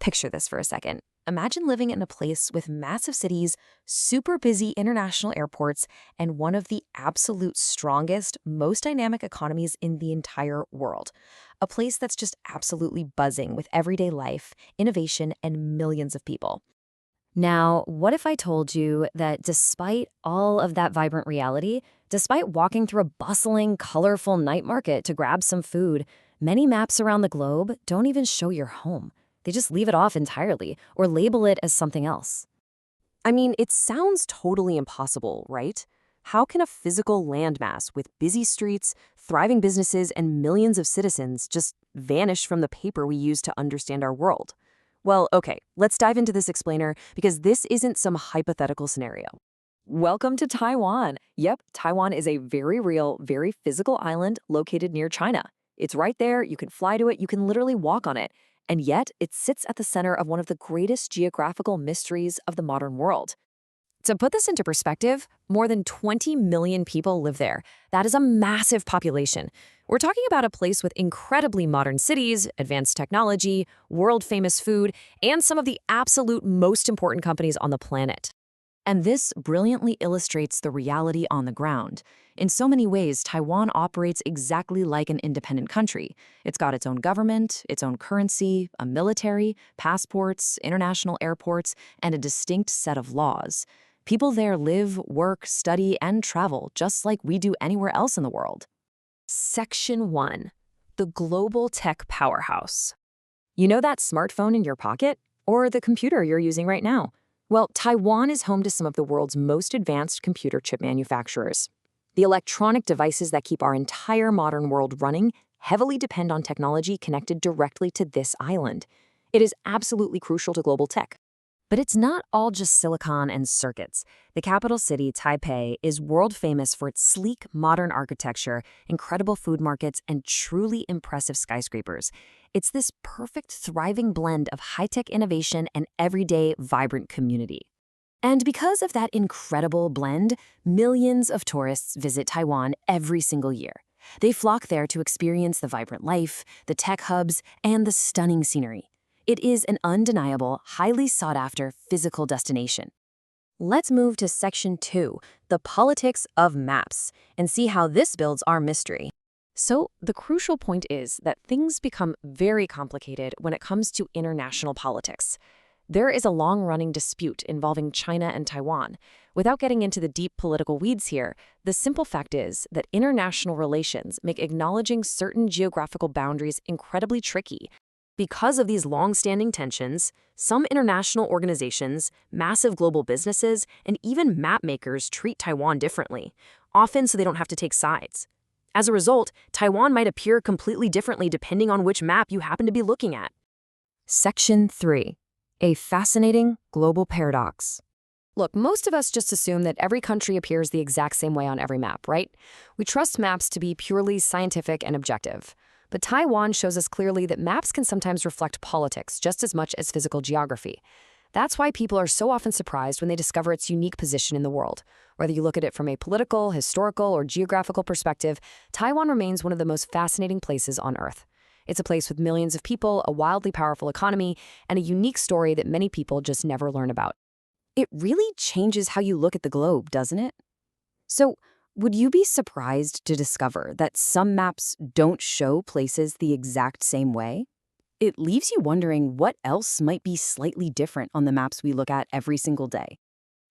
Picture this for a second. Imagine living in a place with massive cities, super busy international airports, and one of the absolute strongest, most dynamic economies in the entire world. A place that's just absolutely buzzing with everyday life, innovation, and millions of people. Now, what if I told you that despite all of that vibrant reality, despite walking through a bustling, colorful night market to grab some food, many maps around the globe don't even show your home? They just leave it off entirely or label it as something else. I mean, it sounds totally impossible, right? How can a physical landmass with busy streets, thriving businesses, and millions of citizens just vanish from the paper we use to understand our world? Well, okay, let's dive into this explainer because this isn't some hypothetical scenario. Welcome to Taiwan. Yep, Taiwan is a very real, very physical island located near China. It's right there, you can fly to it, you can literally walk on it. And yet, it sits at the center of one of the greatest geographical mysteries of the modern world. To put this into perspective, more than 20 million people live there. That is a massive population. We're talking about a place with incredibly modern cities, advanced technology, world-famous food, and some of the absolute most important companies on the planet. And this brilliantly illustrates the reality on the ground. In so many ways, Taiwan operates exactly like an independent country. It's got its own government, its own currency, a military, passports, international airports, and a distinct set of laws. People there live, work, study, and travel just like we do anywhere else in the world. Section 1. The Global Tech Powerhouse. You know that smartphone in your pocket? Or the computer you're using right now? Well, Taiwan is home to some of the world's most advanced computer chip manufacturers. The electronic devices that keep our entire modern world running heavily depend on technology connected directly to this island. It is absolutely crucial to global tech. But it's not all just silicon and circuits. The capital city, Taipei, is world famous for its sleek, modern architecture, incredible food markets, and truly impressive skyscrapers. It's this perfect, thriving blend of high-tech innovation and everyday, vibrant community. And because of that incredible blend, millions of tourists visit Taiwan every single year. They flock there to experience the vibrant life, the tech hubs, and the stunning scenery. It is an undeniable, highly sought-after physical destination. Let's move to Section 2, the politics of maps, and see how this builds our mystery. So, the crucial point is that things become very complicated when it comes to international politics. There is a long-running dispute involving China and Taiwan. Without getting into the deep political weeds here, the simple fact is that international relations make acknowledging certain geographical boundaries incredibly tricky. Because of these long-standing tensions, some international organizations, massive global businesses, and even map makers treat Taiwan differently, often so they don't have to take sides. As a result, Taiwan might appear completely differently depending on which map you happen to be looking at. Section 3. A fascinating global paradox. Look, most of us just assume that every country appears the exact same way on every map, right? We trust maps to be purely scientific and objective. But Taiwan shows us clearly that maps can sometimes reflect politics just as much as physical geography. That's why people are so often surprised when they discover its unique position in the world. Whether you look at it from a political, historical, or geographical perspective, Taiwan remains one of the most fascinating places on Earth. It's a place with millions of people, a wildly powerful economy, and a unique story that many people just never learn about. It really changes how you look at the globe, doesn't it? So, would you be surprised to discover that some maps don't show places the exact same way? It leaves you wondering what else might be slightly different on the maps we look at every single day.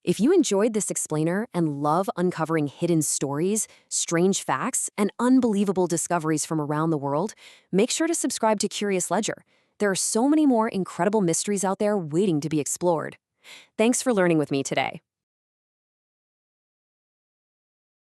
If you enjoyed this explainer and love uncovering hidden stories, strange facts, and unbelievable discoveries from around the world, make sure to subscribe to Curious Ledger. There are so many more incredible mysteries out there waiting to be explored. Thanks for learning with me today.